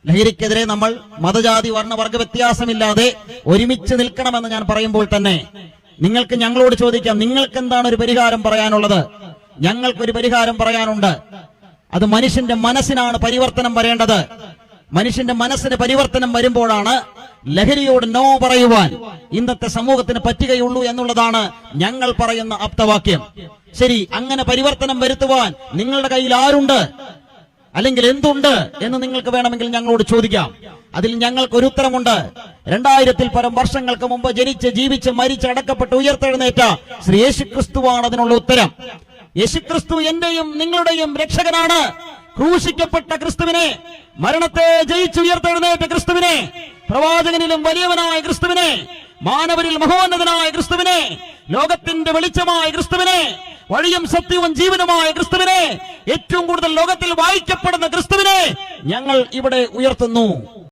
ലഹരിക്കെതിരെ നമ്മൾ മതജാതി വർണ്ണവർഗ വ്യത്യാസമില്ലാതെ ഒരുമിച്ച് നിൽക്കണമെന്ന് ഞാൻ പറയുമ്പോൾ തന്നെ നിങ്ങൾക്ക് ഞങ്ങളോട് ചോദിക്കാം, നിങ്ങൾക്ക് എന്താണ് ഒരു പരിഹാരം പറയാനുള്ളത്? ഞങ്ങൾക്കൊരു പരിഹാരം പറയാനുണ്ട്. അത് മനുഷ്യന്റെ മനസ്സിനാണ് പരിവർത്തനം വരേണ്ടത്. മനുഷ്യന്റെ മനസ്സിന് പരിവർത്തനം വരുമ്പോഴാണ് ലഹരിയോട് നോ പറയുവാൻ ഇന്നത്തെ സമൂഹത്തിന് പറ്റുകയുള്ളൂ എന്നുള്ളതാണ് ഞങ്ങൾ പറയുന്ന ആപ്തവാക്യം. ശരി, അങ്ങനെ പരിവർത്തനം വരുത്തുവാൻ നിങ്ങളുടെ കയ്യിൽ ആരുണ്ട്, അല്ലെങ്കിൽ എന്തുണ്ട് എന്ന് നിങ്ങൾക്ക് വേണമെങ്കിൽ ഞങ്ങളോട് ചോദിക്കാം. അതിൽ ഞങ്ങൾക്ക് ഒരു ഉത്തരമുണ്ട്. 2000-ൽ പരം വർഷങ്ങൾക്ക് മുമ്പ് ജനിച്ച് ജീവിച്ച് മരിച്ച് അടക്കപ്പെട്ട് ഉയർത്തെഴുന്നേറ്റ ശ്രീ യേശുക്രിസ്തുവാണ് അതിനുള്ള ഉത്തരം. യേശുക്രിസ്തു എന്റെയും നിങ്ങളുടെയും രക്ഷകനാണ്. ക്രൂശിക്കപ്പെട്ട ക്രിസ്തുവിനെ, മരണത്തെ ജയിച്ചുയർത്തെഴുന്നേറ്റ ക്രിസ്തുവിനെ, പ്രവാചകനിലും വലിയവനായ ക്രിസ്തുവിനെ, മാനവരിൽ മഹോന്നതനായ ക്രിസ്തുവിനെ, ലോകത്തിന്റെ വെളിച്ചമായ ക്രിസ്തുവിനെ, വഴിയും സത്യവും ജീവനുമായ ക്രിസ്തുവിനെ, ഏറ്റവും കൂടുതൽ ലോകത്തിൽ വായിക്കപ്പെടുന്ന ക്രിസ്തുവിനെ ഞങ്ങൾ ഇവിടെ ഉയർത്തുന്നു.